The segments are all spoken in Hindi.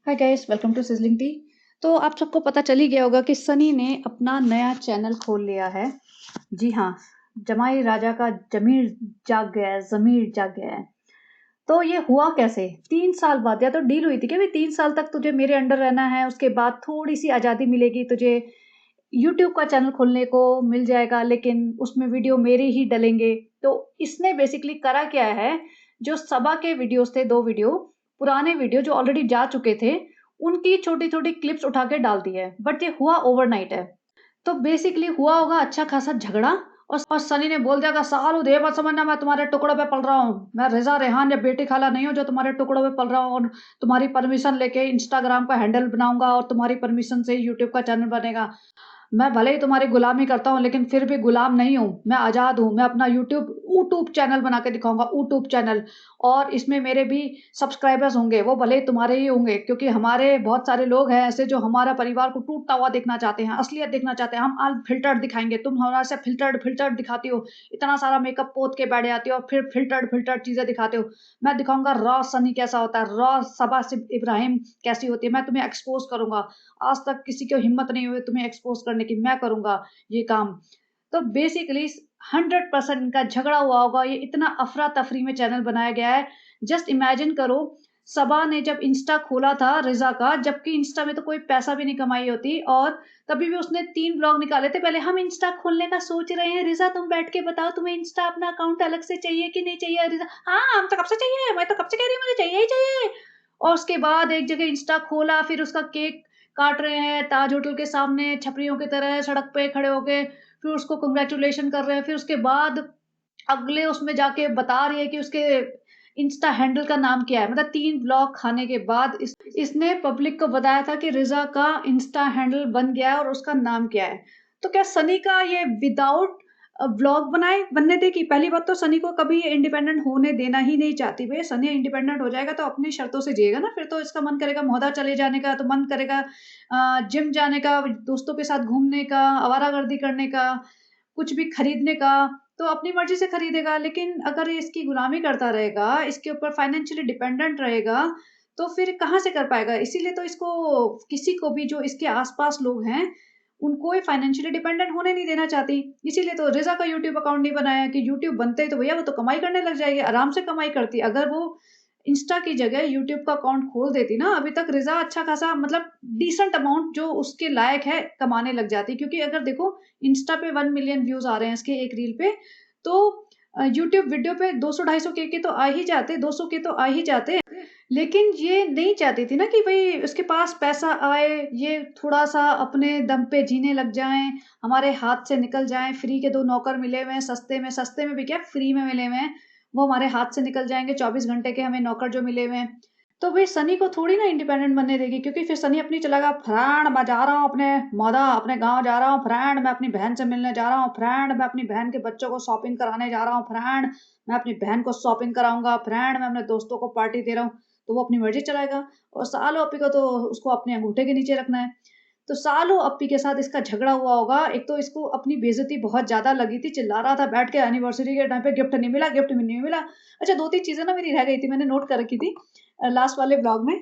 Hi guys, welcome to sizzling tea. तो आप सबको पता चल ही गया होगा कि सनी ने अपना नया चैनल खोल लिया है। जी हाँ, जमाई राजा का जमीर जाग गया है, जमीर जाग गया है। तो ये हुआ कैसे? 3 साल बाद, या तो डील हुई थी कि भाई 3 साल तक तुझे मेरे अंडर रहना है, उसके बाद थोड़ी सी आज़ादी मिलेगी तुझे, यूट्यूब का चैनल खोलने को मिल जाएगा, लेकिन उसमें वीडियो मेरे ही डलेंगे। तो इसने बेसिकली करा क्या है, जो सबा के वीडियोस थे, 2 वीडियो, पुराने वीडियो जो ऑलरेडी जा चुके थे, उनकी छोटी-छोटी क्लिप्स उठा के डाल दी है। बट ये हुआ ओवरनाइट है। तो बेसिकली हुआ होगा अच्छा खासा झगड़ा, और सनी ने बोल दिया कि सालू दे मत समझना, मैं तुम्हारे टुकड़ों पे पल रहा हूँ, मैं रिजा रेहान या बेटी खाला नहीं हूँ जो तुम्हारे टुकड़ों पे पल रहा हूँ, और तुम्हारी परमिशन लेके इंस्टाग्राम का हैंडल बनाऊंगा और तुम्हारी परमिशन से यूट्यूब का चैनल बनेगा। मैं भले ही तुम्हारी गुलामी करता हूँ, लेकिन फिर भी गुलाम नहीं हूँ, मैं आज़ाद हूँ। मैं अपना यूट्यूब चैनल बना के दिखाऊँगा, यूट्यूब चैनल, और इसमें मेरे भी सब्सक्राइबर्स होंगे, वो भले ही तुम्हारे ही होंगे, क्योंकि हमारे बहुत सारे लोग हैं ऐसे जो हमारा परिवार को टूटता हुआ देखना चाहते हैं, असलियत देखना चाहते हैं। हम अनफ़िल्टर्ड दिखाएँगे, तुम हमारे से फ़िल्टर्ड दिखाती हो, इतना सारा मेकअप पोत के बैठ जाती हो और फिर फ़िल्टर्ड चीज़ें दिखाते हो। मैं दिखाऊँगा रॉ सनी कैसा होता है, रॉ सबा सिब इब्राहिम कैसी होती है, मैं तुम्हें एक्सपोज़ करूँगा। आज तक किसी को हिम्मत नहीं हुई तुम्हें एक्सपोज़ करने की, मैं करूँगा ये काम। तो बेसिकली 100% इनका झगड़ा हुआ होगा, ये इतना अफ़रा-तफ़री में चैनल बनाया गया है। जस्ट इमेजिन करो, सबा ने जब इंस्टा खोला था रिज़ा का, जबकि इंस्टा में तो कोई पैसा भी नहीं कमाई होती, और तभी भी उसने 3 व्लॉग निकाले थे। पहले हम इंस्टा खोलने का सोच रहे हैं, रिज़ा तुम बैठ के बताओ तुम्हें इंस्टा अपना अकाउंट अलग से चाहिए कि नहीं चाहिए? रिज़ा, हाँ, हम तो कब से चाहिए, मैं तो कब से कह रही हूँ मुझे चाहिए ही चाहिए। और उसके बाद एक जगह इंस्टा खोला, फिर उसका केक काट रहे हैं ताज होटल के सामने छपरियों की तरह सड़क पे खड़े होके, फिर उसको कांग्रेचुलेशन कर रहे हैं। फिर उसके बाद अगले उसमें जाके बता रही है कि उसके इंस्टा हैंडल का नाम क्या है। मतलब 3 ब्लॉक खाने के बाद इसने पब्लिक को बताया था कि रिज़ा का इंस्टा हैंडल बन गया है और उसका नाम क्या है। तो क्या सनी का ये विदाउट व्लॉग बनने देगी? पहली बात तो सनी को कभी ये इंडिपेंडेंट होने देना ही नहीं चाहती। भई सनी इंडिपेंडेंट हो जाएगा तो अपनी शर्तों से जिएगा ना, फिर तो इसका मन करेगा मौदा चले जाने का, तो मन करेगा जिम जाने का, दोस्तों के साथ घूमने का, आवारागर्दी करने का, कुछ भी खरीदने का, तो अपनी मर्ज़ी से खरीदेगा। लेकिन अगर ये इसकी गुलामी करता रहेगा, इसके ऊपर फाइनेंशियली डिपेंडेंट रहेगा, तो फिर कहाँ से कर पाएगा? इसीलिए तो इसको किसी को भी जो इसके आस-पास लोग हैं, उनको ये फाइनेंशियली डिपेंडेंट होने नहीं देना चाहती। इसीलिए तो रिज़ा का यूट्यूब अकाउंट नहीं बनाया कि यूट्यूब बनते ही तो भैया वो तो कमाई करने लग जाएगी, आराम से कमाई करती। अगर वो इंस्टा की जगह यूट्यूब का अकाउंट खोल देती ना, अभी तक रिज़ा अच्छा खासा, मतलब डिसेंट अमाउंट जो उसके लायक है कमाने लग जाती। क्योंकि अगर देखो, इंस्टा पे 1 मिलियन व्यूज़ आ रहे हैं इसके एक रील पे, तो यूट्यूब वीडियो पे 200-250 के तो आ ही जाते, 200 के तो आ ही जाते। लेकिन ये नहीं चाहती थी ना कि भई उसके पास पैसा आए, ये थोड़ा-सा अपने दम पे जीने लग जाएँ, हमारे हाथ से निकल जाएँ। फ्री के 2 नौकर मिले हुए हैं सस्ते में भी क्या, फ्री में मिले हुए हैं। वो हमारे हाथ से निकल जाएँगे, 24 घंटे के हमें नौकर जो मिले हुए हैं। तो भई सनी को थोड़ी ना इंडिपेंडेंट बनने देगी, क्योंकि फिर सनी अपनी चलेगा, फ्रेंड मैं जा रहा हूँ अपने मादा अपने गाँव जा रहा हूँ, फ्रेंड मैं अपनी बहन से मिलने जा रहा हूँ, फ्रेंड मैं अपनी बहन के बच्चों को शॉपिंग कराने जा रहा हूँ, फ्रेंड मैं अपनी बहन को शॉपिंग कराऊँगा, फ्रेंड मैं अपने दोस्तों को पार्टी दे रहा हूँ। तो वो अपनी मर्ज़ी चलाएगा, और सालों अपी को तो उसको अपने अंगूठे के नीचे रखना है। तो सालों अप्पी के साथ इसका झगड़ा हुआ होगा। एक तो इसको अपनी बेइज़्ज़ती बहुत ज़्यादा लगी थी, चिल्ला रहा था बैठ के एनिवर्सरी के टाइम पे, गिफ्ट नहीं मिला, गिफ्ट नहीं मिला। अच्छा, 2-3 चीज़ें ना मेरी रह गई थी, मैंने नोट कर रखी थी लास्ट वाले व्लॉग में।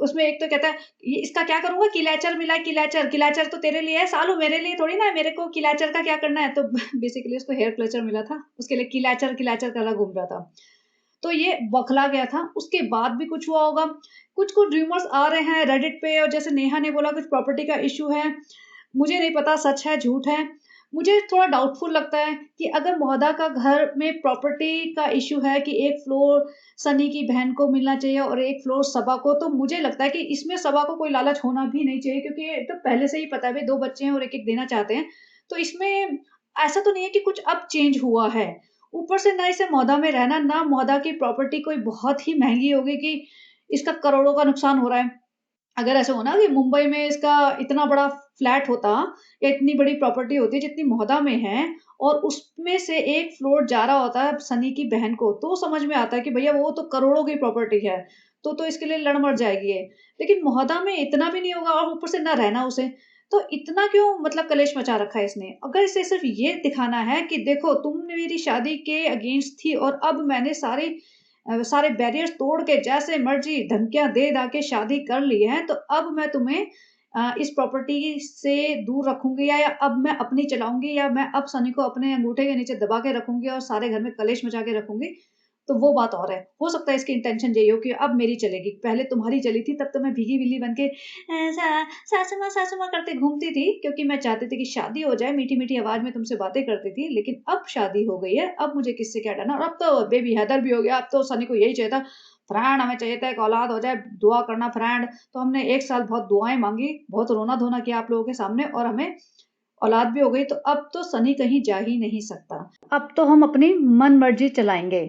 उसमें एक तो कहता है, ये इसका क्या करूँगा, किलैचर मिला है, किलैचर, किलैचर तो तेरे लिए है सालू, मेरे लिए थोड़ी ना है, मेरे को किलैचर का क्या करना है? तो बेसिकली उसको हेयर क्लचर मिला था, उसके लिए किलैचर किलैचर कर रहा घूम रहा था। तो ये बौखला गया था। उसके बाद भी कुछ हुआ होगा। कुछ-कुछ रूमर्स आ रहे हैं रेडिट पे, और जैसे नेहा ने बोला कुछ प्रॉपर्टी का इश्यू है। मुझे नहीं पता सच है, झूठ है। मुझे थोड़ा डाउटफुल लगता है कि अगर मोहदा का घर में प्रॉपर्टी का इश्यू है कि एक फ्लोर सनी की बहन को मिलना चाहिए और एक फ्लोर सबा को, तो मुझे लगता है कि इसमें सबा को कोई लालच होना भी नहीं चाहिए, क्योंकि ये तो पहले से ही पता है भई 2 बच्चे हैं और एक-एक देना चाहते हैं। तो इसमें ऐसा तो नहीं है कि कुछ अब चेंज हुआ है। ऊपर से ना इसे मौदा में रहना, ना मौदा की प्रॉपर्टी कोई बहुत ही महँगी होगी कि इसका करोड़ों का नुकसान हो रहा है। अगर ऐसा हो ना कि मुंबई में इसका इतना बड़ा फ्लैट होता, या इतनी बड़ी प्रॉपर्टी होती जितनी मौदा में है, और उसमें से एक फ्लोर जा रहा होता है सनी की बहन को, तो समझ में आता है कि भैया वो तो करोड़ों की प्रॉपर्टी है, तो इसके लिए लड़ मर जाएगी ये। लेकिन मौदा में इतना भी नहीं होगा, और ऊपर से ना रहना उसे, तो इतना क्यों मतलब कलेश मचा रखा है इसने? अगर इसे सिर्फ़ ये दिखाना है कि देखो तुमने मेरी शादी के अगेंस्ट थी और अब मैंने सारी सारे बैरियर्स तोड़ के जैसे मर्जी धमकियां दे दा के शादी कर ली है, तो अब मैं तुम्हें इस प्रॉपर्टी से दूर रखूंगी, या अब मैं अपनी चलाऊंगी, या मैं अब सनी को अपने अंगूठे के नीचे दबा के रखूंगी और सारे घर में कलेश मचा के रखूंगी। तो वो बात और है। हो सकता है इसकी इंटेंशन यही हो कि अब मेरी चलेगी, पहले तुम्हारी चली थी, तब तो मैं भीगी बिल्ली बन के सासू माँ करते घूमती थी, क्योंकि मैं चाहती थी कि शादी हो जाए, मीठी मीठी आवाज में तुमसे बातें करती थी। लेकिन अब शादी हो गई है, अब मुझे किससे क्या डरना, और अब तो बेबी हैदर भी हो गया। अब तो सनी को यही चाहिए था, फ्रेंड हमें चाहिए था एक औलाद हो जाए, दुआ करना फ्रेंड। तो हमने 1 साल बहुत दुआएं मांगी, बहुत रोना धोना किया आप लोगों के सामने, और हमें औलाद भी हो गई। तो अब तो सनी कहीं जा ही नहीं सकता, अब तो हम अपनी मन मर्जी चलाएंगे।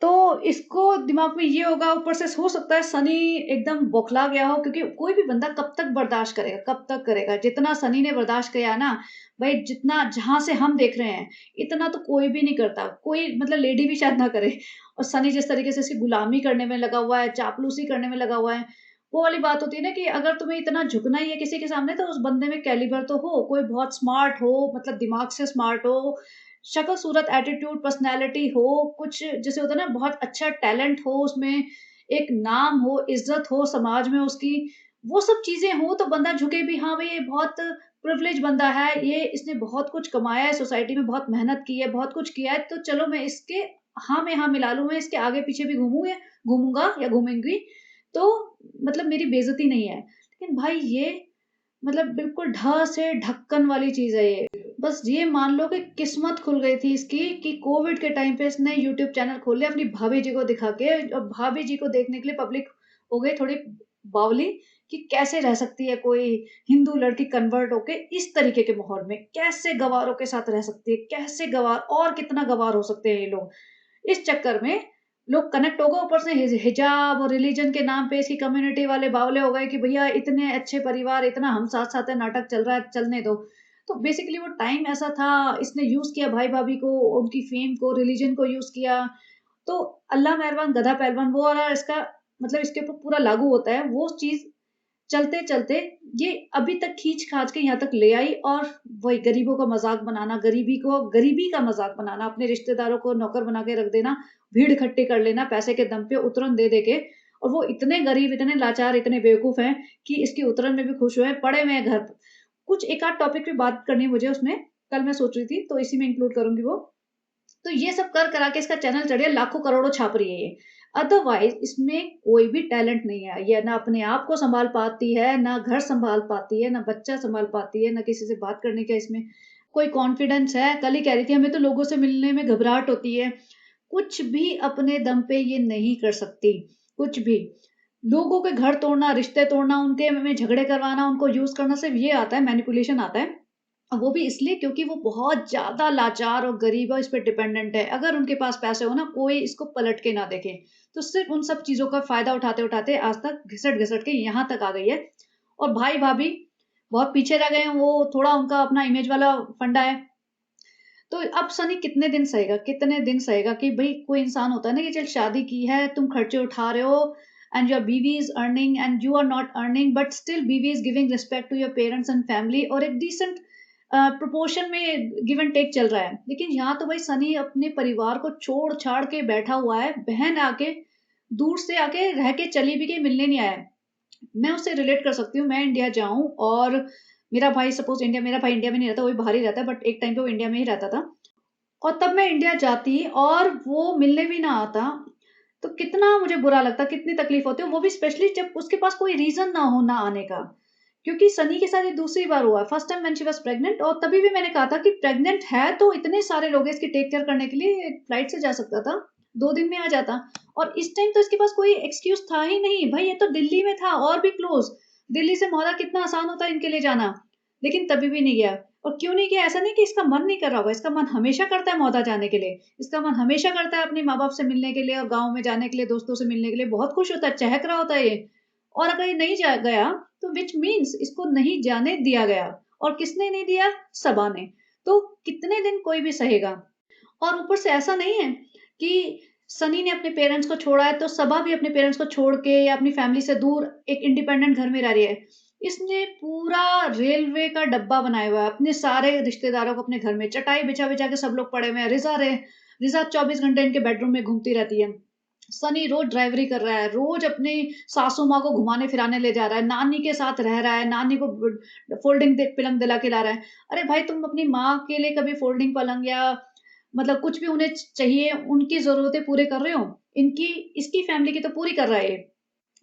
तो इसको दिमाग में ये होगा, ऊपर से हो सकता है सनी एकदम बौखला गया हो, क्योंकि कोई भी बंदा कब तक बर्दाश्त करेगा, कब तक करेगा। जितना सनी ने बर्दाश्त किया ना भाई, जितना जहां से हम देख रहे हैं, इतना तो कोई भी नहीं करता, कोई मतलब लेडी भी शायद ना करे। और सनी जिस तरीके से इसकी गुलामी करने में लगा हुआ है, चापलूसी करने में लगा हुआ है, वो वाली बात होती है ना कि अगर तुम्हें इतना झुकना ही है किसी के सामने, तो उस बंदे में कैलिबर तो हो, कोई बहुत स्मार्ट हो, मतलब दिमाग से स्मार्ट हो, शक्ल सूरत एटीट्यूड पर्सनैलिटी हो, कुछ जैसे होता है ना, बहुत अच्छा टैलेंट हो उसमें, एक नाम हो, इज्जत हो समाज में उसकी, वो सब चीजें हो तो बंदा झुके भी, हाँ भाई ये बहुत प्रिविलेज बंदा है, ये इसने बहुत कुछ कमाया है, सोसाइटी में बहुत मेहनत की है, बहुत कुछ किया है, तो चलो मैं इसके हाँ में हाँ मिला लूं, मैं इसके आगे पीछे भी घूमूं या घूमूंगा या घूमेंगी, तो मतलब मेरी बेइज्जती नहीं है। लेकिन भाई ये मतलब बिल्कुल ढ से ढक्कन वाली चीज है ये। बस ये मान लो कि किस्मत खुल गई थी इसकी कि कोविड के टाइम पे इसने यूट्यूब चैनल खोल लिया अपनी भाभी जी को दिखा के, और भाभी जी को देखने के लिए पब्लिक हो गई थोड़ी बावली कि कैसे रह सकती है कोई हिंदू लड़की कन्वर्ट होके इस तरीके के माहौल में, कैसे गवारों के साथ रह सकती है, कैसे गवार और कितना गवार हो सकते हैं ये लोग। इस चक्कर में लोग कनेक्ट हो गए, ऊपर से हिजाब और रिलीजन के नाम पे इसकी कम्युनिटी वाले बावले हो गए कि भैया इतने अच्छे परिवार, इतना हम साथ साथ है, नाटक चल रहा है, चलने दो। तो बेसिकली वो टाइम ऐसा था, इसने यूज किया भाई भाभी को, उनकी फेम को, रिलीजन को यूज किया। तो अल्लाह मेहरबान गधा पहलवान वो वाला इसका मतलब इसके ऊपर पूरा लागू होता है, वो चीज चलते चलते ये अभी तक खींच खाच के यहाँ तक ले आई। और वही गरीबों का मजाक बनाना, गरीबी का मजाक बनाना, अपने रिश्तेदारों को नौकर बना के रख देना, भीड़ इकट्ठी कर लेना पैसे के दम पे, उतरन दे दे के। और वो इतने गरीब, इतने लाचार, इतने बेवकूफ हैं कि इसकी उतरन में भी खुश हुए पड़े हुए हैं घर पर। कुछ एक आध टॉपिक पे बात करनी है मुझे उसमें, कल मैं सोच रही थी, तो इसी में इंक्लूड करूंगी वो। तो ये सब कर करा के इसका चैनल चढ़िया लाखों करोड़ों छाप रही है ये। अदरवाइज इसमें कोई भी टैलेंट नहीं है, ये ना अपने आप को संभाल पाती है, ना घर संभाल पाती है, ना बच्चा संभाल पाती है, ना किसी से बात करने का इसमें कोई कॉन्फिडेंस है। कल ही कह रही थी हमें तो लोगों से मिलने में घबराहट होती है। कुछ भी अपने दम पे ये नहीं कर सकती, कुछ भी। लोगों के घर तोड़ना, रिश्ते तोड़ना, उनके में झगड़े करवाना, उनको यूज करना, सिर्फ ये आता है, मैनिपुलेशन आता है। वो भी इसलिए क्योंकि वो बहुत ज्यादा लाचार और गरीब है, इस पे डिपेंडेंट है। अगर उनके पास पैसे हो ना, कोई इसको पलट के ना देखे। तो सिर्फ उन सब चीजों का फायदा उठाते उठाते आज तक घिसट घिसट के यहाँ तक आ गई है। और भाई भाभी बहुत पीछे रह गए हैं, वो थोड़ा उनका अपना इमेज वाला फंडा है। तो अब सनी कितने दिन सहेगा, कितने दिन सहेगा कि भाई कोई इंसान होता है ना कि चल शादी की है, तुम खर्चे उठा रहे हो, एंड योर बीवी is earning and you are not earning, but still बीवी is giving respect to your parents and family, और एक डिसेंट प्रोपोर्शन में गिव एंड टेक चल रहा है। लेकिन यहाँ तो भाई सनी अपने परिवार को छोड़ छाड़ के बैठा हुआ है, बहन आके दूर से आके रह के चली भी गई, मिलने नहीं आया। मैं उससे रिलेट कर सकती हूँ, मैं इंडिया जाऊं और मेरा भाई सपोज इंडिया, मेरा भाई इंडिया में नहीं रहता, वो भी बाहर ही रहता है, बट एक टाइम पे वो इंडिया में ही रहता था, और तब मैं इंडिया जाती और वो मिलने भी ना आता, तो कितना मुझे बुरा लगता, कितनी तकलीफ होती है, वो भी स्पेशली जब उसके पास कोई रीजन ना हो ना आने का। क्योंकि सनी के साथ ये दूसरी बार हुआ, first time when she was pregnant, और तभी भी मैंने कहा था कि प्रेग्नेंट है तो इतने सारे लोग हैं इसकी टेक केयर करने के लिए, फ्लाइट से जा सकता था, 2 दिन में आ जाता। और इस टाइम तो इसके पास कोई एक्सक्यूज था ही नहीं भाई, ये तो दिल्ली में था और भी क्लोज, दिल्ली से मोहाली कितना आसान होता है इनके लिए जाना। लेकिन तभी भी नहीं गया। और क्यों नहीं गया, ऐसा नहीं कि इसका मन नहीं कर रहा होगा, इसका मन हमेशा करता है मौदा जाने के लिए, इसका मन हमेशा करता है अपने माँ बाप से मिलने के लिए और गाँव में जाने के लिए, दोस्तों से मिलने के लिए, बहुत खुश होता है, चहक रहा होता है ये। और अगर ये नहीं जा गया तो विच मीन्स इसको नहीं जाने दिया गया। और किसने नहीं दिया, सबा ने। तो कितने दिन कोई भी सहेगा। और ऊपर से ऐसा नहीं है कि सनी ने अपने पेरेंट्स को छोड़ा है तो सबा भी अपने पेरेंट्स को छोड़ के या अपनी फैमिली से दूर एक इंडिपेंडेंट घर में रह रही है। इसने पूरा रेलवे का डब्बा बनाया हुआ है, अपने सारे रिश्तेदारों को अपने घर में चटाई बिछा बिछा के सब लोग पड़े हुए हैं। रिजा 24 घंटे इनके बेडरूम में घूमती रहती है। सनी रोज ड्राइवरी कर रहा है, रोज अपनी सासू माँ को घुमाने फिराने ले जा रहा है, नानी के साथ रह रहा है, नानी को फोल्डिंग पलंग दिला के ला रहा है। अरे भाई, तुम अपनी माँ के लिए कभी फोल्डिंग पलंग या मतलब कुछ भी उन्हें चाहिए, उनकी जरूरतें पूरे कर रहे हो? इनकी इसकी फैमिली की तो पूरी कर रहा है ये।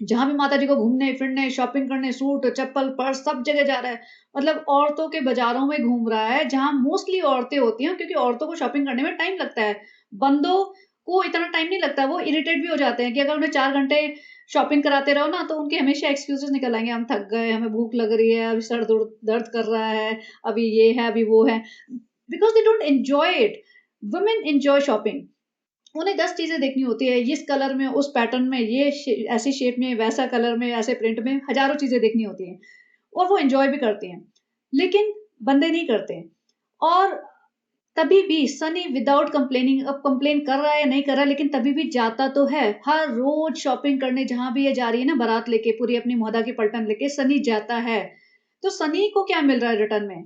जहां भी माता जी को घूमने फिरने, शॉपिंग करने, सूट चप्पल पर्स सब जगह जा रहा है। मतलब औरतों के बाजारों में घूम रहा है, जहां मोस्टली औरतें होती हैं, क्योंकि औरतों को शॉपिंग करने में टाइम लगता है। बंदों को इतना टाइम नहीं लगता, वो इरिटेट भी हो जाते हैं कि अगर उन्हें 4 घंटे शॉपिंग कराते रहो ना, तो उनके हमेशा एक्सक्यूजेस निकल आएंगे, हम थक गए, हमें भूख लग रही है, अभी सर दर्द कर रहा है, अभी ये है, अभी वो है, because they don't enjoy it. Women enjoy shopping. उन्हें 10 चीज़ें देखनी होती है, इस कलर में, उस पैटर्न में, ये ऐसी शेप में, वैसा कलर में, ऐसे प्रिंट में, हज़ारों चीज़ें देखनी होती हैं और वो एन्जॉय भी करती हैं। लेकिन बंदे नहीं करते। और तभी भी सनी विदाउट कंप्लेनिंग, अब कंप्लेन कर रहा है या नहीं कर रहा है, लेकिन तभी भी जाता तो है। हर रोज़ शॉपिंग करने जहाँ भी ये जा रही है ना, बारात लेके, पूरी अपनी मोहदा की पलटन लेके सनी जाता है। तो सनी को क्या मिल रहा है रिटर्न में?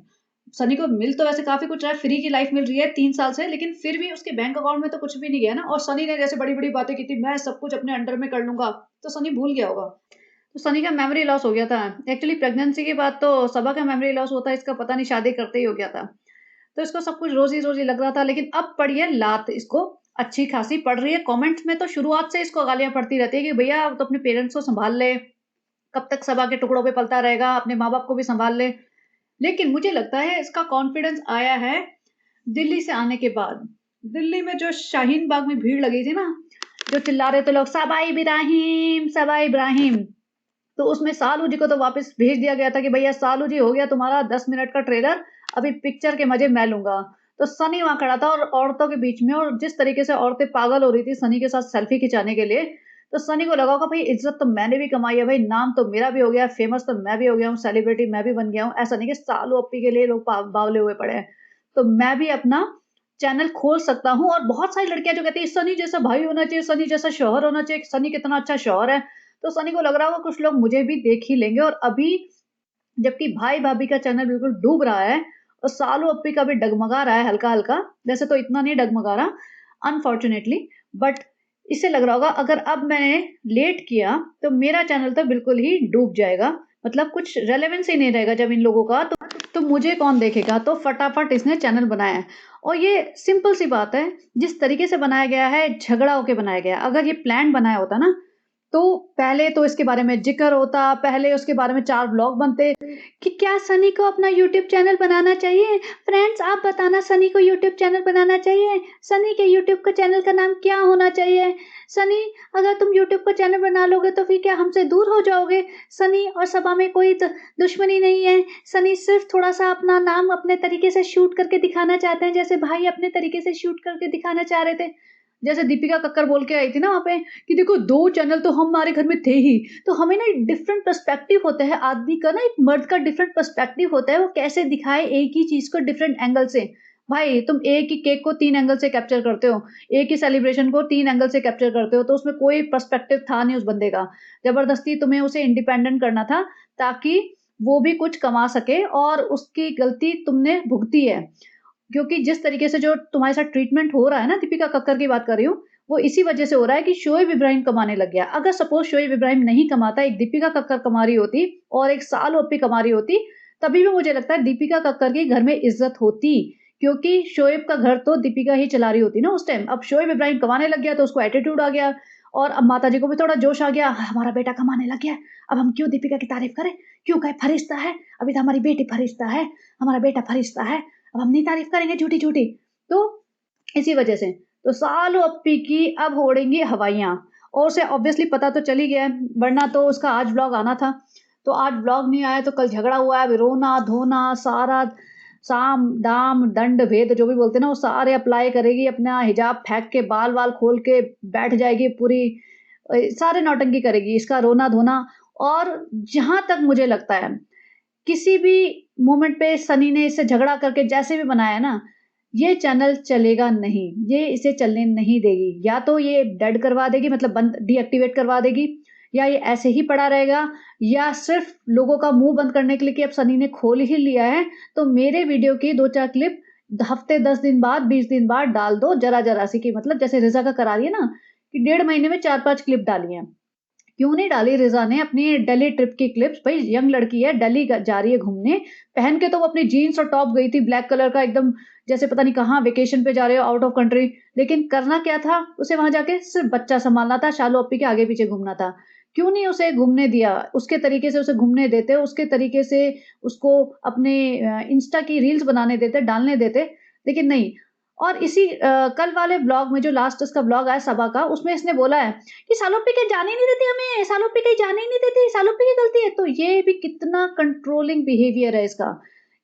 सनी को मिल तो वैसे काफ़ी कुछ रहा है, फ्री की लाइफ मिल रही है 3 साल से, लेकिन फिर भी उसके बैंक अकाउंट में तो कुछ भी नहीं गया ना। और सनी ने जैसे बड़ी-बड़ी बातें की थी, मैं सब कुछ अपने अंडर में कर लूँगा, तो सनी भूल गया होगा। तो सनी का मेमोरी लॉस हो गया था। एक्चुअली प्रेगनेंसी के बाद तो सबा का मेमोरी लॉस होता है, इसका पता नहीं शादी करते ही हो गया था। तो इसको सब कुछ रोज़ी-रोज़ी लग रहा था, लेकिन अब पड़ी है लात इसको, अच्छी खासी पड़ रही है। कमेंट्स में तो शुरुआत से इसको गालियाँ पड़ती रहती है कि भैया अब तो अपने पेरेंट्स को सँभाल ले, कब तक सबा के टुकड़ों पे पलता रहेगा, अपने माँ-बाप को भी सँभाल ले। लेकिन मुझे लगता है इसका कॉन्फिडेंस आया है दिल्ली से आने के बाद। दिल्ली में जो शाहीन बाग में भीड़ लगी थी ना, जो चिल्ला रहे थे लोग, सबा इब्राहिम, सबा इब्राहिम। तो उसमें सालू जी को तो वापस भेज दिया गया था कि भैया सालू जी, हो गया तुम्हारा 10 मिनट का ट्रेलर, अभी पिक्चर के मजे मैं लूंगा। तो सनी वहां खड़ा था और औरतों के बीच में, और जिस तरीके से औरतें पागल हो रही थी सनी के साथ सेल्फी खिंचाने के लिए, तो सनी को लगा होगा भाई इज्जत तो मैंने भी कमाई है, भाई नाम तो मेरा भी हो गया, फेमस तो मैं भी हो गया हूँ, सेलिब्रिटी मैं भी बन गया हूँ। ऐसा नहीं कि सालू अप्पी के लिए लोग बावले हुए पड़े हैं, तो मैं भी अपना चैनल खोल सकता हूँ। और बहुत सारी लड़कियां जो कहती है सनी जैसा भाई होना चाहिए, सनी जैसा शौहर होना चाहिए, सनी कितना अच्छा शौहर है। तो सनी को लग रहा होगा कुछ लोग मुझे भी देख ही लेंगे। और अभी जबकि भाई भाभी का चैनल बिल्कुल डूब रहा है और सालू अप्पी का भी डगमगा रहा है हल्का हल्का, वैसे तो इतना नहीं डगमगा रहा अनफॉर्चुनेटली, बट इससे लग रहा होगा अगर अब मैंने लेट किया तो मेरा चैनल तो बिल्कुल ही डूब जाएगा, मतलब कुछ रेलेवेंस ही नहीं रहेगा जब इन लोगों का, तो मुझे कौन देखेगा। तो फटाफट इसने चैनल बनाया है। और ये सिंपल सी बात है, जिस तरीके से बनाया गया है झगड़ा होके बनाया गया है। अगर ये प्लान बनाया होता ना, तो पहले तो इसके बारे में ज़िक्र होता, पहले उसके बारे में 4 ब्लॉग बनते कि क्या सनी को अपना यूट्यूब चैनल बनाना चाहिए? फ्रेंड्स आप बताना, सनी को यूट्यूब चैनल बनाना चाहिए? सनी के यूट्यूब का चैनल का नाम क्या होना चाहिए? सनी, अगर तुम यूट्यूब का चैनल बना लोगे तो फिर क्या हमसे दूर हो जाओगे? सनी और सबा में कोई दुश्मनी नहीं है। सनी सिर्फ थोड़ा-सा अपना नाम अपने तरीके से शूट करके दिखाना चाहते हैं, जैसे भाई अपने तरीके से शूट करके दिखाना चाह रहे थे। जैसे दीपिका कक्कर बोल के आई थी ना वहाँ पे कि देखो 2 चैनल तो हमारे घर में थे ही। तो हमें ना एक डिफरेंट पर्सपेक्टिव होता है आदमी का ना, एक मर्द का डिफरेंट पर्सपेक्टिव होता है, वो कैसे दिखाए एक ही चीज़ को डिफरेंट एंगल से। भाई तुम एक ही केक को 3 एंगल से कैप्चर करते हो, एक ही सेलिब्रेशन को 3 एंगल से कैप्चर करते हो, तो उसमें कोई पर्सपेक्टिव था नहीं उस बंदे का। ज़बरदस्ती तुम्हें उसे इंडिपेंडेंट करना था ताकि वो भी कुछ कमा सके, और उसकी गलती तुमने भुगती है। क्योंकि जिस तरीके से जो तुम्हारे साथ ट्रीटमेंट हो रहा है ना, दीपिका कक्कर की बात कर रही हूँ, वो इसी वजह से हो रहा है कि शोएब इब्राहिम कमाने लग गया। अगर सपोज़ शोएब इब्राहिम नहीं कमाता, एक दीपिका कक्कर कमा रही होती और एक साल ओप्पी कमा रही होती, तभी भी मुझे लगता है दीपिका कक्कर की घर में इज़्ज़त होती, क्योंकि शोएब का घर तो दीपिका ही चला रही होती ना उस टाइम। अब शोएब इब्राहिम कमाने लग गया तो उसको एटीट्यूड आ गया, और अब माताजी को भी थोड़ा जोश आ गया, हमारा बेटा कमाने लग गया है, अब हम क्यों दीपिका की तारीफ़ करें? क्यों कहें फरिश्ता है, अभी तो हमारी बेटी फरिश्ता है, हमारा बेटा फरिश्ता है, अब हम नहीं तारीफ़ करेंगे झूठी-झूठी। तो इसी वजह से, तो सालों अप्पी की अब उड़ेंगी हवाइयाँ, और उसे ऑब्वियसली पता तो चल ही गया है, वरना तो उसका आज व्लॉग आना था। तो आज व्लॉग नहीं आया तो कल झगड़ा हुआ है, अभी रोना-धोना सारा, साम, दाम, दंड, भेद जो भी बोलते हैं ना, वो सारे अप्लाई करेगी, अपना हिजाब फेंक के, बाल-वाल खोल के बैठ जाएगी पूरी, सारे नौटंकी करेगी, इसका रोना-धोना। और जहाँ तक मुझे लगता है, किसी भी मोमेंट पे सनी ने इससे झगड़ा करके जैसे भी बनाया ना, ये चैनल चलेगा नहीं, ये इसे चलने नहीं देगी। या तो ये डेड करवा देगी, मतलब बंद, डीएक्टिवेट करवा देगी, या ये ऐसे ही पड़ा रहेगा, या सिर्फ़ लोगों का मुँह बंद करने के लिए कि अब सनी ने खोल ही लिया है, तो मेरे वीडियो की 2-4 क्लिप हफ़्ते 10 दिन बाद, 20 दिन बाद डाल दो ज़रा-ज़रा सी, कि मतलब जैसे रिज़ा का करा रही है ना, कि 1.5 महीने में 4-5 क्लिप डाली हैं। क्यों नहीं डाली रिज़ा ने अपनी दिल्ली ट्रिप की क्लिप्स? भाई यंग लड़की है, दिल्ली जा रही है घूमने, पहन के तो वो अपनी जीन्स और टॉप गई थी ब्लैक कलर का एकदम, जैसे पता नहीं कहाँ वेकेशन पे जा रहे हो आउट ऑफ कंट्री। लेकिन करना क्या था? उसे वहाँ जाके सिर्फ़ बच्चा सँभालना था, शालू अप्पी के आगे-पीछे घूमना था। क्यों नहीं उसे घूमने दिया? उसके तरीके से उसे घूमने देते, उसके तरीके से उसको अपने इंस्टा की रील्स बनाने देते, डालने देते, लेकिन नहीं। और इसी कल वाले ब्लॉग में जो लास्ट इसका ब्लॉग आया सबा का, उसमें इसने बोला है कि सालोपी कहीं जाने ही नहीं देती हमें, सालोपी कहीं जाने ही नहीं देती, सालोपी की गलती है। तो ये भी कितना कंट्रोलिंग बिहेवियर है इसका,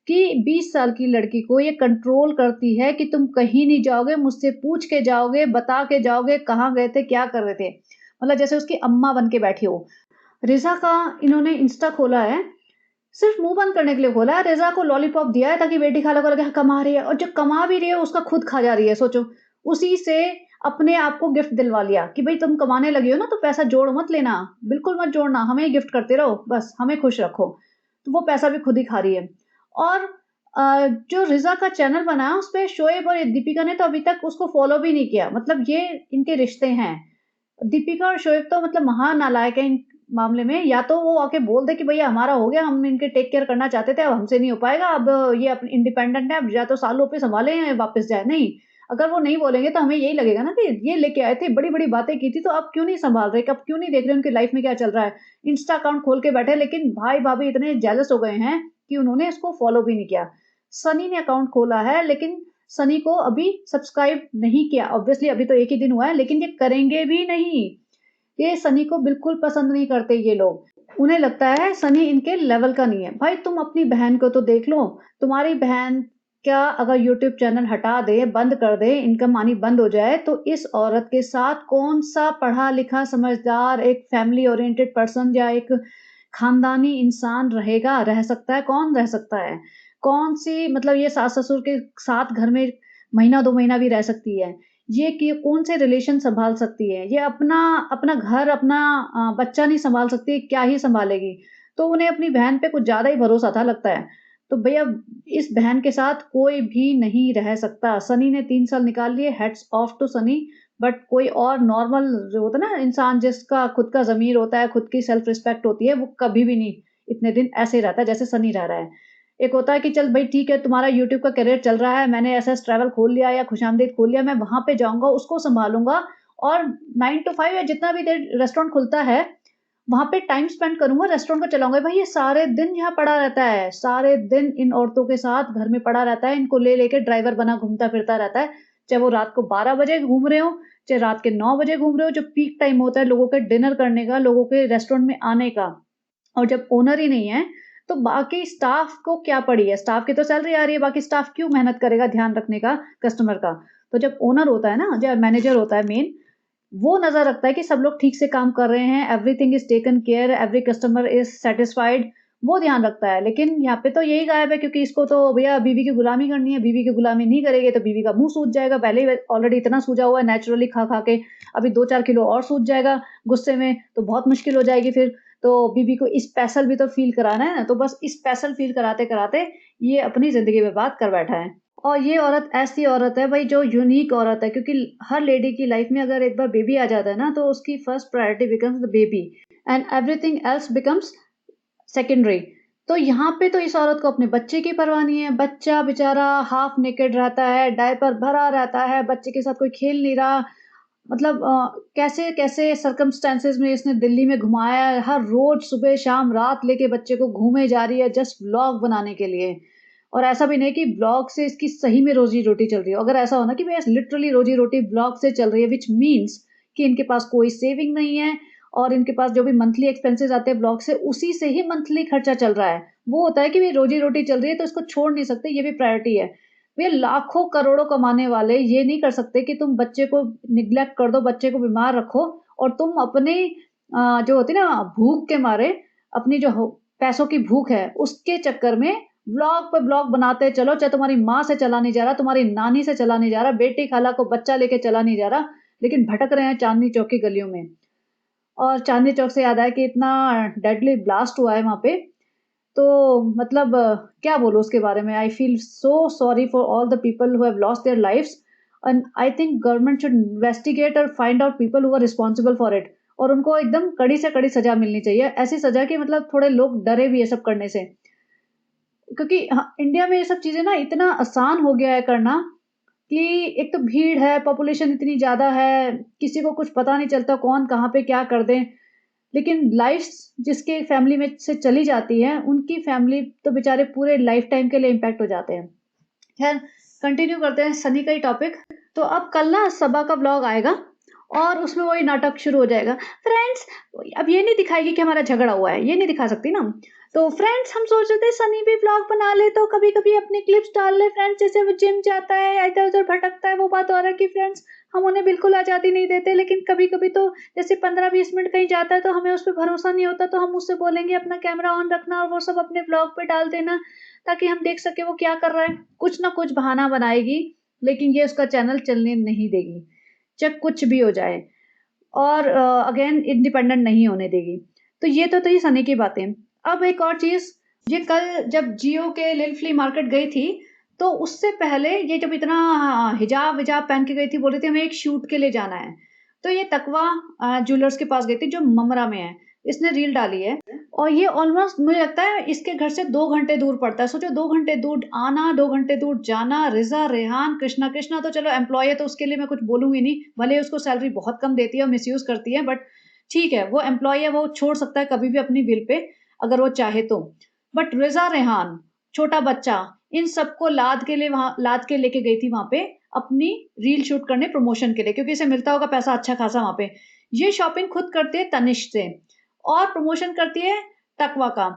कि 20 साल की लड़की को ये कंट्रोल करती है कि तुम कहीं नहीं जाओगे, मुझसे पूछ के जाओगे, बता के जाओगे, कहाँ गए थे, क्या कर रहे थे। मतलब जैसे उसकी अम्मा बन के बैठी हो। रिज़ा का इन्होंने इंस्टा खोला है, सिर्फ़ मुँह बंद करने के लिए खोला है। रिज़ा को लॉलीपॉप दिया है ताकि बेटी खाला को लगे हाँ, कमा रही है, और जो कमा भी रही है उसका खुद खा जा रही है, सोचो। उसी से अपने आप को गिफ्ट दिलवा लिया कि भई तुम कमाने लगी हो ना तो पैसा जोड़ मत लेना, बिल्कुल मत जोड़ना, हमें ही गिफ्ट करते रहो, बस हमें खुश रखो। तो वो पैसा भी खुद ही खा रही है। और जो रिज़ा का चैनल बना है उसपे शोएब और दीपिका ने तो अभी तक उसको फ़ॉलो भी नहीं किया, मतलब ये इनके रिश्ते हैं। दीपिका और शोएब तो मतलब महा नालायक हैं इन मामले में, या तो वो आके बोल दे कि भैया हमारा हो गया, हम इनके टेक केयर करना चाहते थे, अब हमसे नहीं हो पाएगा, अब ये अपनी इंडिपेंडेंट है, अब या तो सालों पे सँभालें या वापस जाएँ। नहीं, अगर वो नहीं बोलेंगे तो हमें यही लगेगा ना कि ये लेके आए थे, बड़ी-बड़ी बातें की थी, तो अब क्यों नहीं सँभाल रहे, अब क्यों नहीं देख रहे उनकी लाइफ़ में क्या चल रहा है। इंस्टा अकाउंट खोल के बैठे, लेकिन भाई-भाभी इतने जेलस हो गए हैं कि उन्होंने इसको फ़ॉलो भी नहीं किया। सनी ने अकाउंट खोला है, लेकिन सनी को अभी सब्सक्राइब नहीं किया। ऑब्वियसली अभी तो 1 ही दिन हुआ है, लेकिन ये करेंगे भी नहीं। ये सनी को बिल्कुल पसंद नहीं करते ये लोग। उन्हें लगता है सनी इनके लेवल का नहीं है। भाई तुम अपनी बहन को तो देख लो, तुम्हारी बहन क्या अगर यूट्यूब चैनल हटा दे, बंद कर दे, इनकम आनी बंद हो जाए, तो इस औरत के साथ कौन-सा पढ़ा-लिखा, समझदार, एक फैमिली ओरिएंटेड पर्सन या एक खानदानी इंसान रहेगा, रह सकता है? कौन रह सकता है? कौन-सी मतलब ये सास-ससुर के साथ घर में महीना 2 महीना भी रह सकती है? ये कि कौन से रिलेशन सँभाल सकती है? ये अपना अपना घर, अपना बच्चा नहीं सँभाल सकती, क्या ही सँभालेगी? तो उन्हें अपनी बहन पे कुछ ज़्यादा ही भरोसा था लगता है। तो भैया इस बहन के साथ कोई भी नहीं रह सकता। सनी ने 3 साल निकाल लिए, hats off to Sunny, but कोई और नॉर्मल जो होता है ना इंसान जिसका खुद का ज़मीर होता है, खुद की सेल्फ रिस्पेक्ट होती है, वो कभी भी नहीं इतने दिन ऐसे रहता है जैसे सनी रह रहा है। एक होता है कि चल भई ठीक है, तुम्हारा यूट्यूब का करियर चल रहा है, मैंने एसएस ट्रैवल खोल लिया या खुशामदीद खोल लिया, मैं वहाँ पे जाऊँगा, उसको सँभालूँगा और 9 टू 5 या जितना भी देर रेस्टोरेंट खुलता है, वहाँ पे टाइम स्पेंड करूँगा, रेस्टोरेंट को चलाऊँगा। भाई ये सारे दिन यहाँ पड़ा रहता है, सारे दिन इन औरतों के साथ घर में पड़ा रहता है, इनको ले-लेके ड्राइवर बना घूमता-फिरता रहता है। चाहे वो रात को 12 बजे घूम रहे हों, चाहे रात के 9 बजे घूम रहे हो, जो पीक टाइम होता है लोगों के डिनर करने का, लोगों के रेस्टोरेंट में आने का। और जब ओनर ही नहीं है, तो बाकी स्टाफ को क्या पड़ी है? स्टाफ की तो सैलरी आ रही है, बाकी स्टाफ क्यों मेहनत करेगा ध्यान रखने का कस्टमर का? तो जब ओनर होता है ना, जब मैनेजर होता है मेन, वो नज़र रखता है कि सब लोग ठीक से काम कर रहे हैं, everything is taken care, every customer is satisfied, वो ध्यान रखता है। लेकिन यहाँ पे तो यही गायब है क्योंकि इसको तो भैया बीवी की गुलामी करनी है, बीवी की गुलामी नहीं करेगी तो बीवी का मुँह सूज जाएगा, पहले ही ऑलरेडी इतना सूजा हुआ है नेचुरली खा-खा के, अभी 2-4 किलो और सूज जाएगा गुस्से में, तो बहुत मुश्किल हो जाएगी फिर। तो बीवी को स्पेशल भी तो फ़ील कराना है ना, तो बस स्पेशल फ़ील कराते-कराते ये अपनी ज़िंदगी बर्बाद कर बैठा है। और ये औरत ऐसी औरत है भाई जो यूनिक औरत है क्योंकि हर लेडी की लाइफ में अगर एक बार बेबी आ जाता है ना तो उसकी first priority becomes the baby and everything else becomes secondary. तो यहाँ पे तो इस औरत को अपने बच्चे की परवाह नहीं है, बच्चा बेचारा हाफ नेकेड रहता है, डायपर भरा रहता है, बच्चे के साथ कोई खेल नहीं रहा। मतलब कैसे-कैसे सर्कमस्टेंसेस में इसने दिल्ली में घुमाया है, हर रोज़ सुबह, शाम, रात लेके बच्चे को घूमे जा रही है जस्ट व्लॉग बनाने के लिए। और ऐसा भी नहीं कि ब्लॉग से इसकी सही में रोज़ी-रोटी चल रही हो। अगर ऐसा हो ना कि भैया लिटरली रोज़ी-रोटी ब्लॉग से चल रही है व्हिच मीन्स कि इनके पास कोई सेविंग नहीं है और इनके पास जो भी मंथली एक्सपेंसेस आते हैं ब्लॉग से उसी से ही मंथली खर्चा चल रहा है। वो होता है कि भई रोज़ी-रोटी चल रही है तो इसको छोड़ नहीं सकते, ये भी प्रायोरिटी है। भैया लाखों करोड़ों कमाने वाले ये नहीं कर सकते कि तुम बच्चे को निग्लेक्ट कर दो, बच्चे को बीमार रखो और तुम अपनी जो होती है ना भूख के मारे अपनी जो हो पैसों की भूख है उसके चक्कर में व्लॉग पे व्लॉग बनाते चलो, चाहे तुम्हारी माँ से चला नहीं जा रहा, तुम्हारी नानी से चला नहीं जा रहा, बेटी खाला को बच्चा लेके चला नहीं जा रहा, लेकिन भटक रहे हैं चांदनी चौक की गलियों में। और चांदनी चौक से याद आया कि इतना डेडली ब्लास्ट हुआ है वहाँ पे, तो मतलब क्या बोलूँ उसके बारे में? I feel so sorry for all the people who have lost their lives. And I think government should investigate और find out people who are responsible for it, और उनको एकदम कड़ी से कड़ी सजा मिलनी चाहिए, ऐसी सजा कि मतलब थोड़े लोग डरे भी ये सब करने से, क्योंकि इंडिया में ये सब चीजें ना इतना आसान हो गया है करना कि एक तो भीड़ है, पॉपुलेशन इतनी ज़्यादा है, किसी को कुछ पता नहीं चलता कौन कहाँ पे क्या कर दे। लेकिन लाइफ जिसके फैमिली में से चली जाती है, उनकी फैमिली तो बेचारे पूरे लाइफ टाइम के लिए इम्पैक्ट हो जाते हैं। खैर, कंटिन्यू करते हैं सनी का ही टॉपिक। तो अब कल ना सबा का ब्लॉग आएगा और उसमें वही नाटक शुरू हो जाएगा। फ्रेंड्स, अब ये नहीं दिखाएगी कि हमारा झगड़ा हुआ है, ये नहीं दिखा सकती ना। तो फ्रेंड्स, हम सोच रहे थे सनी भी ब्लॉग बना ले, तो कभी कभी अपने क्लिप्स डाल ले। फ्रेंड्स, जैसे वो जिम जाता है, इधर उधर भटकता है, वो बात हो रहा है कि फ्रेंड्स हम उन्हें बिल्कुल आज़ादी नहीं देते, लेकिन कभी कभी तो जैसे 15-20 मिनट कहीं जाता है तो हमें उस पर भरोसा नहीं होता, तो हम उससे बोलेंगे अपना कैमरा ऑन रखना और वो सब अपने ब्लॉग पे डाल देना, ताकि हम देख सके वो क्या कर रहा है। कुछ ना कुछ बहाना बनाएगी, लेकिन ये उसका चैनल चलने नहीं देगी, चाहे कुछ भी हो जाए, और अगेन इंडिपेंडेंट नहीं होने देगी। तो ये तो थी सनी की बातें। अब एक और चीज़, ये कल जब जियो के लिल फ्ली मार्केट गई थी, तो उससे पहले ये जब इतना हिजाब विजाब पहन के गई थी, बोल रही थी हमें एक शूट के लिए जाना है, तो ये तकवा ज्वेलर्स के पास गई थी जो ममरा में है। इसने रील डाली है, और ये ऑलमोस्ट मुझे लगता है इसके घर से 2 घंटे दूर पड़ता है। सोचो, 2 घंटे दूर आना, 2 घंटे दूर जाना। रिजा, रेहान, कृष्णा, कृष्णा तो चलो एम्प्लॉय है तो उसके लिए मैं कुछ बोलूंगी नहीं, भले उसको सैलरी बहुत कम देती है और मिसयूज करती है, बट ठीक है, वो एम्प्लॉय है, वो छोड़ सकता है कभी भी अपनी बिल पे अगर वो चाहे तो। बट रिजा, रेहान, छोटा बच्चा, इन सबको लाद के लेके गई थी वहां पे अपनी रील शूट करने, प्रमोशन के लिए, क्योंकि इसे मिलता होगा पैसा अच्छा खासा वहां पे। ये शॉपिंग खुद करते है तनिष्क से, और प्रमोशन करती है तकवा का।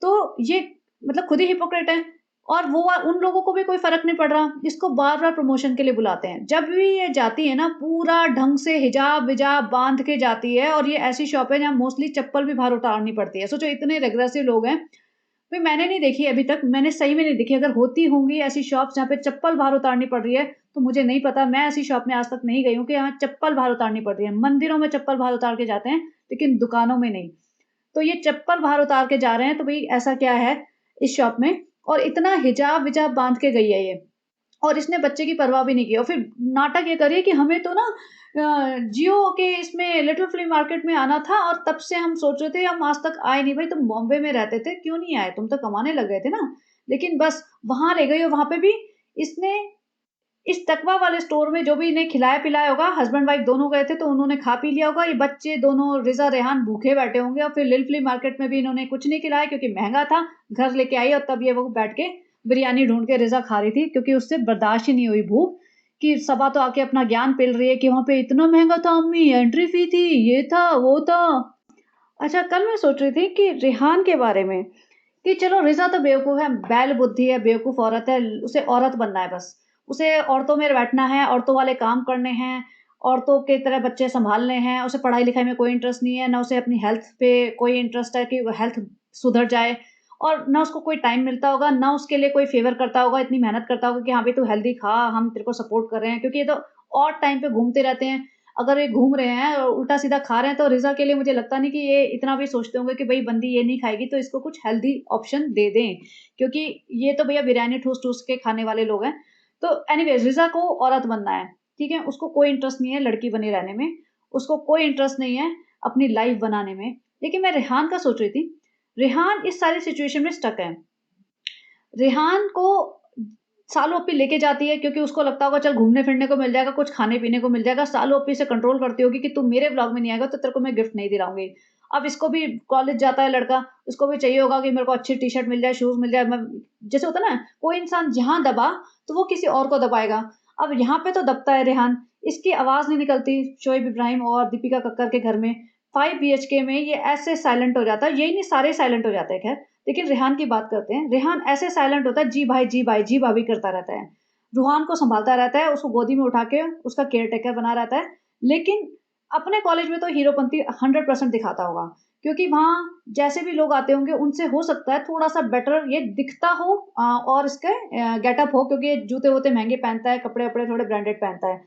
तो ये मतलब खुद ही हिपोक्रेट है, और वो उन लोगों को भी कोई फर्क नहीं पड़ रहा, इसको बार बार प्रमोशन के लिए बुलाते हैं। जब भी ये जाती है ना, पूरा ढंग से हिजाब विजाब बांध के जाती है, और ये ऐसी शॉप है जहाँ मोस्टली चप्पल भी बाहर उतारनी पड़ती है। सोचो, इतने रेग्रेसिव लोग हैं। भाई, मैंने नहीं देखी अभी तक, मैंने सही में नहीं देखी। अगर होती होंगी ऐसी शॉप जहाँ पे चप्पल बाहर उतारनी पड़ रही है, तो मुझे नहीं पता, मैं ऐसी शॉप में आज तक नहीं गई हूँ कि यहाँ चप्पल बाहर उतारनी पड़ रही है। मंदिरों में चप्पल बाहर उतार के जाते हैं, लेकिन दुकानों में नहीं। तो ये चप्पल बाहर उतार के जा रहे हैं, तो भाई ऐसा क्या है इस शॉप में? और इतना हिजाब विजाब बांध के गई है ये, और इसने बच्चे की परवाह भी नहीं की। और फिर नाटक ये करिए कि हमें तो ना जियो के इसमें लिटिल फ्ली मार्केट में आना था, और तब से हम सोच रहे थे, हम आज तक आए नहीं। भाई, तुम बॉम्बे में रहते थे, क्यों नहीं आए? तुम तो कमाने लग गए थे ना। लेकिन बस वहां रह गई, और वहां पे भी इसने इस तकवा वाले स्टोर में जो भी इन्हें खिलाया पिलाया होगा, हस्बैंड वाइफ दोनों गए थे तो उन्होंने खा पी लिया होगा। ये बच्चे दोनों रिजा रेहान भूखे बैठे होंगे, और फिर लिल फ्ली मार्केट में भी इन्होंने कुछ नहीं खिलाया क्योंकि महंगा था। घर लेके आई, और तब ये वो बैठ के बिरयानी ढूंढ के रिजा खा रही थी, क्योंकि उससे बर्दाश्त ही नहीं हुई भूख, कि सबा तो आके अपना ज्ञान पिल रही है कि वहां पे इतना महंगा था अम्मी, एंट्री फी थी, ये था वो था। अच्छा, कल मैं सोच रही थी कि रेहान के बारे में, कि चलो रिजा तो बेवकूफ है, बैल बुद्धि है, बेवकूफ औरत है, उसे औरत बनना है बस। उसे औरतों में बैठना है, औरतों वाले काम करने हैं, औरतों के तरह बच्चे संभालने हैं। उसे पढ़ाई लिखाई में कोई इंटरेस्ट नहीं है, ना उसे अपनी हेल्थ पे कोई इंटरेस्ट है कि हेल्थ सुधर जाए, और ना उसको कोई टाइम मिलता होगा, ना उसके लिए कोई फेवर करता होगा, इतनी मेहनत करता होगा कि हाँ भाई तू हेल्दी खा, हम तेरे को सपोर्ट कर रहे हैं। क्योंकि ये तो और टाइम पे घूमते रहते हैं। अगर ये घूम रहे हैं और उल्टा सीधा खा रहे हैं, तो रिजा के लिए मुझे लगता नहीं कि ये इतना भी सोचते होंगे कि भाई बंदी ये नहीं खाएगी तो इसको कुछ हेल्दी ऑप्शन दे दें, क्योंकि ये तो भैया बिरयानी ठूस ठूस के खाने वाले लोग हैं। तो एनीवेज, रिजा को औरत बनना है, ठीक है, उसको कोई इंटरेस्ट नहीं है लड़की बने रहने में, उसको कोई इंटरेस्ट नहीं है अपनी लाइफ बनाने में। लेकिन मैं रेहान का सोच रही थी, रेहान इस सारी सिचुएशन में स्टक है। रेहान को सालों अपी लेके जाती है, क्योंकि उसको लगता होगा चल घूमने फिरने को मिल जाएगा, कुछ खाने पीने को मिल जाएगा। सालों अपी से कंट्रोल करती होगी कि तू मेरे ब्लॉग में नहीं आएगा तो तेरे को मैं गिफ्ट नहीं दिलाऊंगी। अब इसको भी कॉलेज जाता है लड़का, उसको भी चाहिए होगा कि मेरे को अच्छी टी शर्ट मिल जाए, शूज मिल जाए। जैसे होता है ना, कोई इंसान जहां दबा तो वो किसी और को दबाएगा। अब यहाँ पे तो दबता है रेहान, इसकी आवाज नहीं निकलती शोएब इब्राहिम और दीपिका कक्कर के घर में। 5 BHK में ये ऐसे साइलेंट हो जाता है, यही नहीं सारे साइलेंट हो जाते हैं। खैर, लेकिन रेहान की बात करते हैं। रेहान ऐसे साइलेंट होता है, जी भाई जी भाई जी भाभी करता रहता है, रूहान को संभालता रहता है, उसको गोदी में उठा के उसका केयर टेकर बना रहता है। लेकिन अपने कॉलेज में तो हीरोपंती 100% दिखाता होगा, क्योंकि वहाँ जैसे भी लोग आते होंगे उनसे हो सकता है थोड़ा सा बेटर ये दिखता हो, और इसके गेटअप हो, क्योंकि ये जूते वूते महंगे पहनता है, कपड़े वपड़े थोड़े ब्रांडेड पहनता है।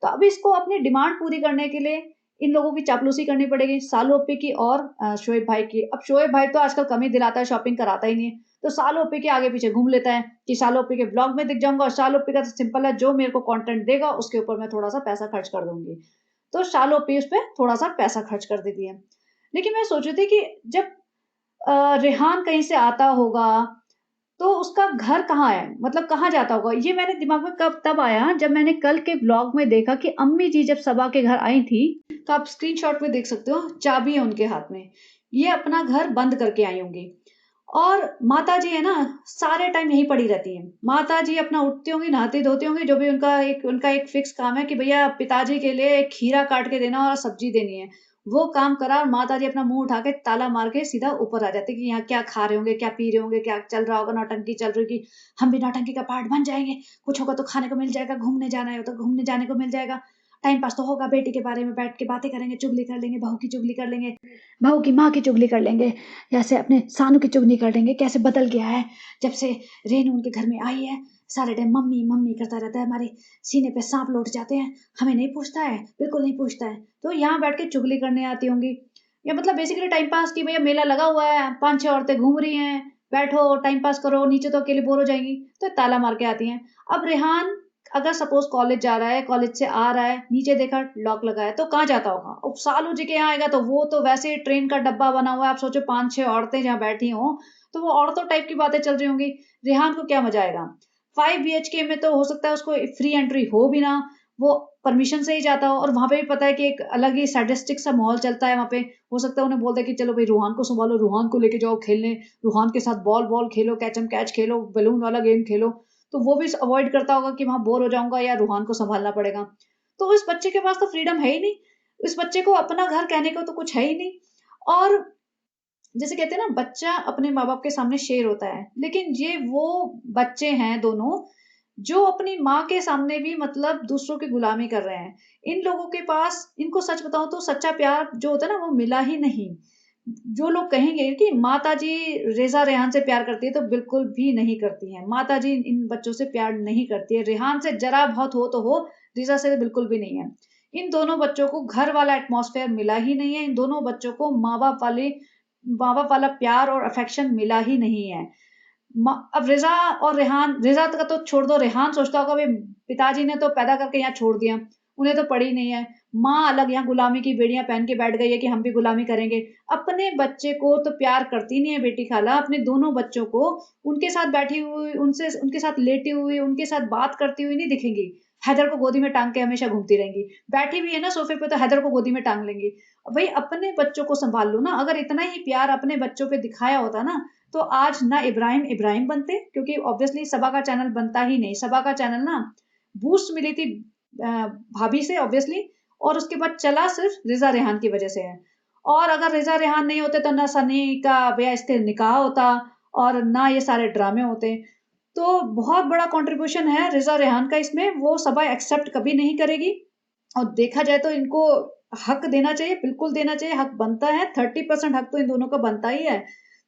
तो अब इसको अपनी डिमांड पूरी करने के लिए इन लोगों की चापलूसी करनी पड़ेगी, सालू अप्पी की और शोएब भाई की। अब शोएब भाई तो आजकल कम ही दिलाता है, शॉपिंग कराता ही नहीं है। तो सालो ओप्पी के आगे पीछे घूम लेता है कि सालो ओप्पी के ब्लॉग में दिख जाऊंगा, और सालो ओप्पी का तो सिंपल है, जो मेरे को कंटेंट देगा उसके ऊपर मैं थोड़ा सा पैसा खर्च कर दूंगी। तो सालो ओप्पी उस पर थोड़ा सा पैसा खर्च कर देती है। लेकिन मैं सोच रही थी कि जब रेहान कहीं से आता होगा तो उसका घर कहाँ है? मतलब कहाँ जाता होगा? ये मैंने दिमाग में कब तब आया जब मैंने कल के व्लॉग में देखा कि अम्मी जी जब सबा के घर आई थी, तो आप स्क्रीनशॉट में देख सकते हो, चाबी है उनके हाथ में। ये अपना घर बंद करके आई होंगी। और माताजी है ना, सारे टाइम यहीं पड़ी रहती हैं। माताजी अपना उठती होंगी, नहाती-धोती होंगी, जो भी उनका एक फिक्स काम है कि भैया पिताजी के लिए खीरा काट के देना और सब्जी देनी है। वो काम करा और माताजी अपना मुँह उठा के ताला मार के सीधा ऊपर आ जाती कि यहाँ क्या खा रहे होंगे, क्या पी रहे होंगे, क्या चल रहा होगा, नौटंकी चल रही होगी। हम भी नौटंकी का पार्ट बन जाएँगे, कुछ होगा तो खाने को मिल जाएगा, घूमने जाना है तो घूमने जाने को मिल जाएगा। टाइम पास तो होगा, बेटी के बारे में बैठ के बातें करेंगे, चुगली कर लेंगे, बहू की चुगली कर लेंगे, बहू की माँ की चुगली कर लेंगे, जैसे अपने सानू की चुगली कर लेंगे, कैसे बदल गया है जब से रेनू उनके घर में आई है। सारे टाइम मम्मी मम्मी करता रहता है, हमारे सीने पे सांप लौट जाते हैं, हमें नहीं पूछता है, बिल्कुल नहीं पूछता है। तो यहाँ बैठ के चुगली करने आती होंगी, या मतलब बेसिकली टाइम पास की, भैया मेला लगा हुआ है, 5-6 औरतें घूम रही हैं, बैठो टाइम पास करो, नीचे तो अकेले बोर हो जाएंगी, तो ताला मार के आती हैं। अब रेहान अगर सपोज कॉलेज जा रहा है, कॉलेज से आ रहा है, नीचे देखा लॉक लगा है, तो कहाँ जाता होगा? अब सालू जी के यहाँ आएगा तो वो तो वैसे ही ट्रेन का डब्बा बना हुआ है। आप सोचो 5-6 औरतें जहाँ बैठी हों, तो वो औरतों टाइप की बातें चल रही होंगी। रेहान को क्या मजा आएगा? 5 बीएचके में तो हो सकता है उसको फ्री एंट्री हो भी ना, वो परमिशन से ही जाता हो, और वहाँ पे भी पता है कि एक अलग ही सैडिस्टिक सा माहौल चलता है वहाँ पे। हो सकता है उन्हें बोल दे कि चलो भाई रूहान को सँभालो, रूहान को लेके जाओ खेलने, रूहान के साथ बॉल-वॉल खेलो, कैचम कैच खेलो, बैलून वाला गेम खेलो। तो वो भी अवॉइड करता होगा कि वहाँ बोर हो जाऊँगा या रूहान को सँभालना पड़ेगा। तो इस बच्चे के पास तो फ्रीडम है ही नहीं। इस बच्चे को अपना घर कहने को तो कुछ है ही नहीं। और जैसे कहते हैं ना, बच्चा अपने माँ-बाप के सामने शेर होता है, लेकिन ये वो बच्चे हैं दोनों, जो अपनी माँ के सामने भी मतलब दूसरों की गुलामी कर रहे हैं। इन लोगों के पास, इनको सच बताऊँ तो सच्चा प्यार जो होता है ना, वो मिला ही नहीं। जो लोग कहेंगे कि माताजी रेज़ा रेहान से प्यार करती है, तो बिल्कुल भी नहीं करती हैं। माताजी इन बच्चों से प्यार नहीं करती है। रेहान से ज़रा बहुत हो तो हो, रेज़ा से बिल्कुल भी नहीं है। इन दोनों बच्चों को घर वाला एटमॉस्फेयर मिला ही नहीं है। इन दोनों बच्चों को माँ-बाप वाला प्यार और अफेक्शन मिला ही नहीं है। अब रिज़ा का तो छोड़ दो, रेहान सोचता होगा भई पिताजी ने तो पैदा करके यहाँ छोड़ दिया, उन्हें तो पड़ी नहीं है। माँ अलग यहाँ गुलामी की बेड़ियाँ पहन के बैठ गई है कि हम भी गुलामी करेंगे। अपने बच्चे को तो प्यार करती नहीं है बेटी खाला, अपने दोनों बच्चों को उनके साथ बैठी हुई, उनके साथ लेटी हुई, उनके साथ बात करती हुई नहीं दिखेंगी। हैदर को गोदी में टाँग के हमेशा घूमती रहेंगी। बैठी भी है ना सोफ़े पे, तो हैदर को गोदी में टाँग लेंगी। भई अपने बच्चों को सँभाल लो ना, अगर इतना ही प्यार अपने बच्चों पे दिखाया होता ना, तो आज ना इब्राहिम इब्राहिम बनते, क्योंकि ऑब्वियसली सबा का चैनल बनता ही नहीं। सबा का चैनल ना बूस्ट मिली थी अ, भाभी से ऑब्वियसली, और उसके बाद चला सिर्फ रिज़ा रेहान की वज़ह से है। और अगर रिज़ा रेहान नहीं होते तो ना सनी का बेया स्थिर निकाह होता, और ना ये सारे ड्रामे होते। तो बहुत बड़ा कंट्रीब्यूशन है रिज़ा रेहान का इसमें, वो सबा एक्सेप्ट कभी नहीं करेगी। और देखा जाए तो इनको हक देना चाहिए, बिल्कुल देना चाहिए, हक बनता है। 30% हक तो इन दोनों का बनता ही है।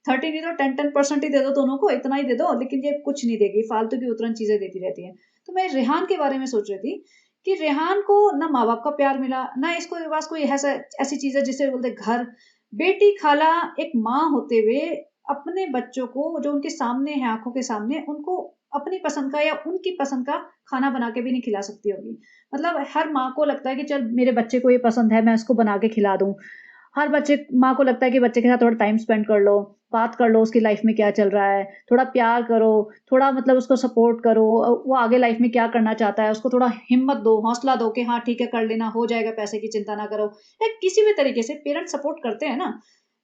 30 नहीं तो 10-10% ही दे दो दोनों को, इतना ही दे दो, लेकिन ये कुछ नहीं देगी, फालतू की उतरन चीज़ें देती रहती है। तो मैं रेहान के बारे में सोच रही थी कि रेहान को ना माँ-बाप का प्यार मिला, ना इसको पास कोई ऐसा ऐसी चीज़ है जिसे बोलते घर। बेटी खाला एक माँ होते हुए अपने बच्चों को जो उनके सामने है, आँखों के सामने, उनको अपनी पसंद का या उनकी पसंद का खाना बना के भी नहीं खिला सकती होगी। मतलब हर माँ को लगता है कि चल मेरे बच्चे को ये पसंद है, मैं इसको बना के खिला दूँ। हर बच्चे माँ को लगता है कि बच्चे के साथ थोड़ा टाइम स्पेंड कर लो, बात कर लो उसकी लाइफ़ में क्या चल रहा है, थोड़ा प्यार करो, थोड़ा मतलब उसको सपोर्ट करो, वो आगे लाइफ़ में क्या करना चाहता है, उसको थोड़ा हिम्मत दो, हौसला दो कि हाँ ठीक है, कर लेना, हो जाएगा, पैसे की चिंता ना करो। या किसी भी तरीके से पेरेंट्स सपोर्ट करते हैं ना।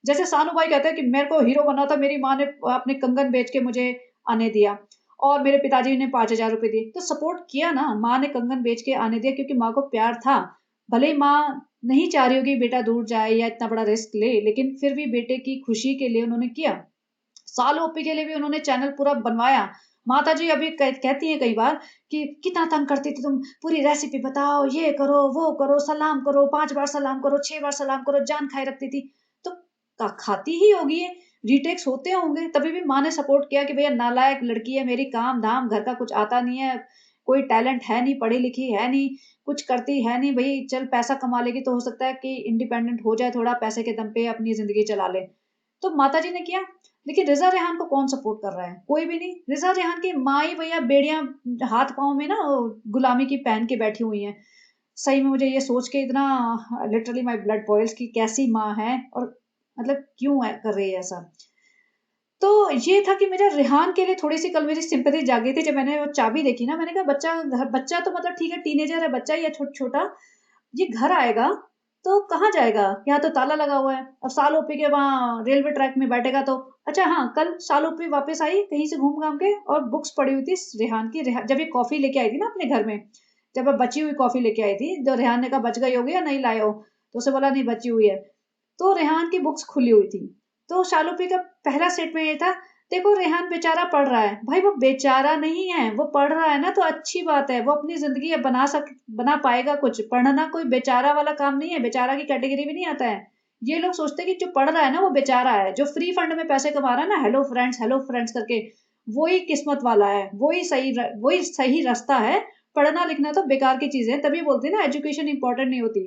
जैसे सानू भाई कहते हैं कि मेरे को हीरो बनना था, मेरी माँ ने अपने कंगन बेच के मुझे आने दिया, और मेरे पिताजी ने 5,000 रुपए दिए, तो सपोर्ट किया ना, माँ ने कंगन बेच के आने दिया क्योंकि माँ को प्यार था। भले ही माँ नहीं चाह रही होगी बेटा दूर जाए या इतना बड़ा रिस्क ले, लेकिन फिर भी बेटे की खुशी के लिए उन्होंने किया। साल ओपी के लिए भी उन्होंने चैनल पूरा बनवाया। माताजी अभी कहती हैं कई बार कि कितना तंग करती थी तुम, पूरी रेसिपी बताओ, ये करो, वो करो, सलाम करो, 5 बार सलाम करो, 6 बार सलाम करो, जान खाए रखती थी। तो खाती ही होगी ये, रीटेक्स होते होंगे, तभी भी माँ ने सपोर्ट किया कि भैया नालायक लड़की है मेरी, काम-धाम घर का कुछ आता नहीं है, कोई टैलेंट है नहीं, पढ़ी-लिखी है नहीं, कुछ करती है नहीं, भई चल पैसा कमा लेगी तो हो सकता है कि इंडिपेंडेंट हो जाए थोड़ा, पैसे के दम पे अपनी ज़िंदगी चला ले। तो माताजी ने किया। लेकिन रिजा रेहान को कौन सपोर्ट कर रहा है? कोई भी नहीं। रिजा रेहान की माँ ही भैया बेड़ियां हाथ पांव में ना गुलामी की पहन के बैठी हुई हैं। सही में मुझे ये सोच के इतना लिटरली माय ब्लड बॉइल्स की कैसी माँ है, और मतलब क्यों कर रही है ऐसा। तो ये था कि मेरा रेहान के लिए थोड़ी सी कल मेरी सिंपैथी जागी थी जब मैंने वो चाबी देखी ना। मैंने कहा बच्चा तो मतलब ठीक है, टीनेजर है, बच्चा ही है छोटा, ये घर आएगा तो कहाँ जाएगा? यहाँ तो ताला लगा हुआ है। अब साल ओपी के वहाँ रेलवे ट्रैक में बैठेगा तो अच्छा हाँ, कल साल ओपी वापस आई कहीं से घूम घाम के और बुक्स पड़ी हुई थी रेहान की। जब ये कॉफी लेके आई थी ना अपने घर में, जब अब बची हुई कॉफी लेके आई थी, तो रेहान ने कहा बच गई होगी या नहीं लाए हो, तो उसे बोला नहीं बची हुई है। तो रेहान की बुक्स खुली हुई थी। तो शालूपी का पहला स्टेटमेंट ये था, देखो रेहान बेचारा पढ़ रहा है। भाई वो बेचारा नहीं है, वो पढ़ रहा है ना तो अच्छी बात है, वो अपनी जिंदगी बना पाएगा कुछ। पढ़ना कोई बेचारा वाला काम नहीं है, बेचारा की कैटेगरी में नहीं आता है। ये लोग सोचते हैं कि जो पढ़ रहा है ना वो बेचारा है, जो फ्री फंड में पैसे कमा रहा है ना हेलो फ्रेंड्स करके, वही किस्मत वाला है, वही सही रास्ता है। पढ़ना लिखना तो बेकार की चीज है, तभी बोलते हैं ना एजुकेशन इंपॉर्टेंट नहीं होती।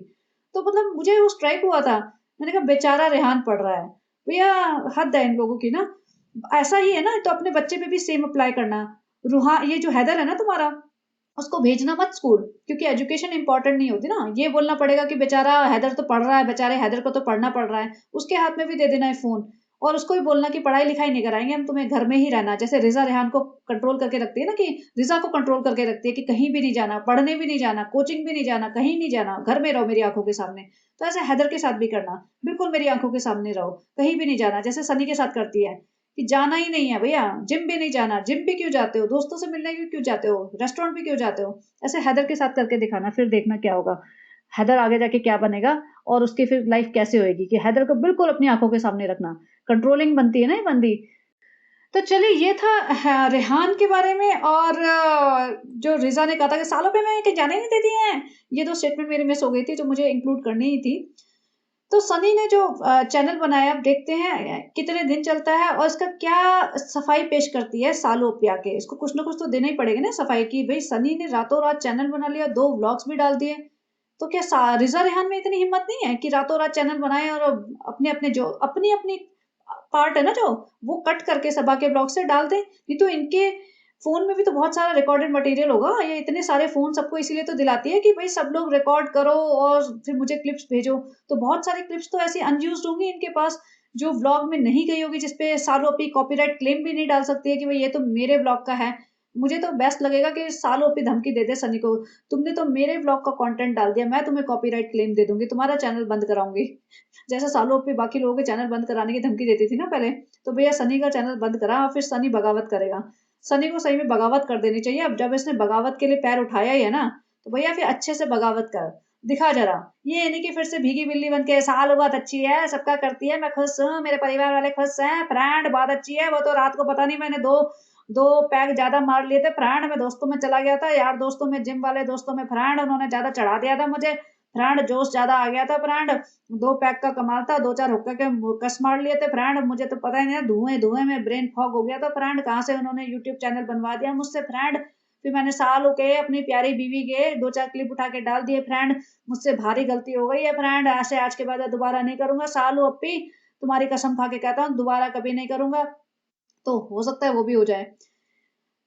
तो मतलब मुझे वो स्ट्राइक हुआ था। मैंने कहा बेचारा रेहान पढ़ रहा है। भैया हद है इन लोगों की ना। ऐसा ही है ना तो अपने बच्चे पे भी सेम अप्लाई करना। रूहा ये जो हैदर है ना तुम्हारा, उसको भेजना मत स्कूल, क्योंकि एजुकेशन इंपॉर्टेंट नहीं होती ना। ये बोलना पड़ेगा कि बेचारा हैदर तो पढ़ रहा है, बेचारे हैदर को तो पढ़ना पड़ रहा है, उसके हाथ में भी दे देना है फोन। और उसको भी बोलना कि पढ़ाई लिखाई नहीं कराएंगे हम, तुम्हें घर में ही रहना। जैसे रिजा रेहान को कंट्रोल करके रखती है ना, कि रिजा को कंट्रोल करके रखती है कि कहीं भी नहीं जाना, पढ़ने भी नहीं जाना, कोचिंग भी नहीं जाना, कहीं नहीं जाना, घर में रहो मेरी आंखों के सामने। तो ऐसे हैदर के साथ भी करना, बिल्कुल मेरी आंखों के सामने रहो, कहीं भी नहीं जाना, जैसे सनी के साथ करती है कि जाना ही नहीं है भैया, जिम भी नहीं जाना। जिम भी क्यों जाते हो? दोस्तों से मिलने भी क्यों जाते हो? रेस्टोरेंट भी क्यों जाते हो? ऐसे हैदर के साथ करके दिखाना, फिर देखना क्या होगा। हैदर आगे जाके क्या बनेगा और उसकी फिर लाइफ कैसे होएगी, कि हैदर को बिल्कुल अपनी आंखों के सामने रखना। कंट्रोलिंग बनती है ना ये बंदी। तो चलिए ये था रेहान के बारे में। और जो रिजा ने कहा था कि सालों पे मैं कि जाने नहीं देती हैं, ये दो स्टेटमेंट मेरी मिस हो गई थी जो मुझे इंक्लूड करनी ही थी। तो सनी ने जो चैनल बनाया, अब देखते हैं कितने दिन चलता है और इसका क्या सफाई पेश करती है सालों पे आके। इसको कुछ ना कुछ तो देना ही पड़ेगा ना सफाई की। भाई सनी ने रातों रात चैनल बना लिया, 2 व्लॉग्स भी डाल दिए, तो क्या रिजा रेहान में इतनी हिम्मत नहीं है कि रातों रात चैनल बनाए और अपने अपने जो अपनी अपनी पार्ट है ना जो, वो कट करके सबा के ब्लॉग से डाल दें। नहीं तो इनके फोन में भी तो बहुत सारा रिकॉर्डेड मटेरियल होगा। ये इतने सारे फोन सबको इसीलिए तो दिलाती है कि भाई सब लोग रिकॉर्ड करो और फिर मुझे क्लिप्स भेजो। तो बहुत सारी क्लिप्स तो ऐसी अनयूज्ड होंगी इनके पास, जो व्लॉग में नहीं गई होगी, जिसपे सालों पे कॉपीराइट क्लेम भी नहीं डाल सकती है कि भाई ये तो मेरे व्लॉग का है। मुझे तो बेस्ट लगेगा कि सालों पे धमकी दे दे सनी को, तुमने तो मेरे व्लॉग का कंटेंट डाल दिया, मैं तुम्हें कॉपीराइट क्लेम दे दूंगी, तुम्हारा चैनल बंद कराऊंगी। जैसे सालों पे बाकी लोगों के चैनल बंद कराने की धमकी देती थी ना पहले, तो भैया सनी का चैनल बंद करा और फिर सनी बगावत करेगा। सनी को सही में बगावत कर देनी चाहिए। अब जब इसने बगावत के लिए पैर उठाया ही है ना, तो भैया फिर अच्छे से बगावत कर दिखा जरा। ये नहीं कि फिर से भीगी बिल्ली बन के साल बहुत अच्छी है, सबका करती है, मैं खुश हूँ, मेरे परिवार वाले खुश हैं, फ्रेंड बहुत अच्छी है, वो तो रात को पता नहीं मैंने दो दो पैक ज्यादा मार लिए थे फ्रेंड, मैं दोस्तों में चला गया था, यार दोस्तों में, जिम वाले दोस्तों में फ्रेंड, उन्होंने ज्यादा चढ़ा दिया था मुझे फ्रेंड, जोश ज्यादा आ गया था फ्रेंड, 2 पैक का कमाल था, 2-4 हुक्का के कस मार लिए थे फ्रेंड, मुझे तो पता ही नहीं, धुएं धुएं में ब्रेन फॉग हो गया था फ्रेंड, कहाँ से उन्होंने यूट्यूब चैनल बनवा दिया मुझसे फ्रेंड। फिर मैंने सालों के अपनी प्यारी बीवी के 2-4 क्लिप उठा के डाल दिए फ्रेंड, मुझसे भारी गलती हो गई है फ्रेंड, ऐसे आज के बाद दोबारा नहीं करूंगा, सालों अपी तुम्हारी कसम खा के कहता हूँ दोबारा कभी नहीं करूंगा। तो हो सकता है वो भी हो जाए।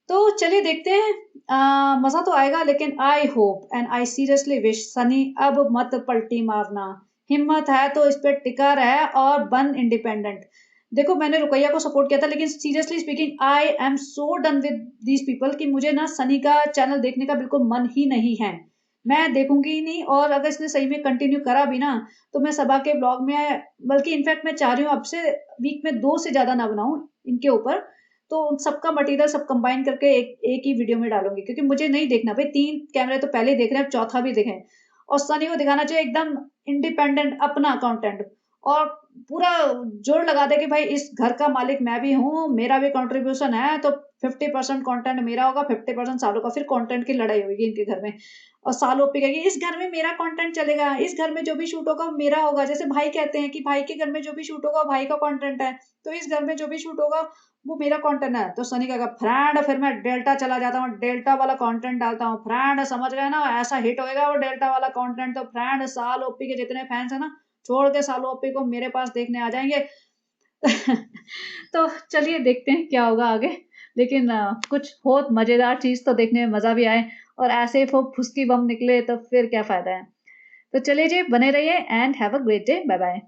तो चलिए देखते हैं। मजा तो आएगा, लेकिन I hope and I seriously wish Sunny अब मत पलटी मारना। हिम्मत है तो इस पे टिका रहे और बन इंडिपेंडेंट। देखो मैंने रुकैया को सपोर्ट किया था, लेकिन seriously speaking I am so done with these people कि मुझे ना सनी का चैनल देखने का बिल्कुल मन ही नहीं है। मैं देखूंगी ही नहीं, और अगर इसने सही में कंटिन्यू करा भी ना, तो मैं सबा के ब्लॉग में, बल्कि इनफैक्ट मैं चाह रही हूँ अब से वीक में 2 से ज्यादा ना बनाऊं इनके ऊपर। तो उन सबका मटेरियल सब कंबाइन करके एक एक ही वीडियो में डालूंगी, क्योंकि मुझे नहीं देखना भाई 3 कैमरे तो पहले ही देख रहे हैं, अब चौथा भी देखें। और सनी को दिखाना चाहिए एकदम इंडिपेंडेंट अपना कंटेंट, और पूरा जोर लगा दे कि भाई इस घर का मालिक मैं भी हूँ, मेरा भी कंट्रीब्यूशन है, तो 50% कंटेंट मेरा होगा, 50% सालों का। फिर कंटेंट की लड़ाई होगी इनके घर में, और सालों पे कहेगी इस घर में मेरा कंटेंट चलेगा, इस घर में जो भी शूट होगा वो मेरा होगा। जैसे भाई कहते हैं कि भाई के घर में जो भी शूट होगा वो भाई का कंटेंट है, तो इस घर में जो भी शूट होगा वो मेरा कंटेंट है। तो सनी कहेगा फ्रेंड फिर मैं डेल्टा चला जाता हूँ, डेल्टा वाला कंटेंट डालता हूँ फ्रेंड, समझ गए ना, ऐसा हिट होएगा वो डेल्टा वाला कंटेंट। तो फ्रेंड साल ओपी के जितने फैंस है ना, छोड़ के साल ओपी को मेरे पास देखने आ जाएंगे। तो चलिए देखते हैं क्या होगा आगे। लेकिन कुछ बहुत मज़ेदार चीज़ तो देखने में मज़ा भी आए और ऐसे वो फुसकी बम निकले तो फिर क्या फ़ायदा है। तो चलिए जी बने रहिए and have a great day. Bye bye.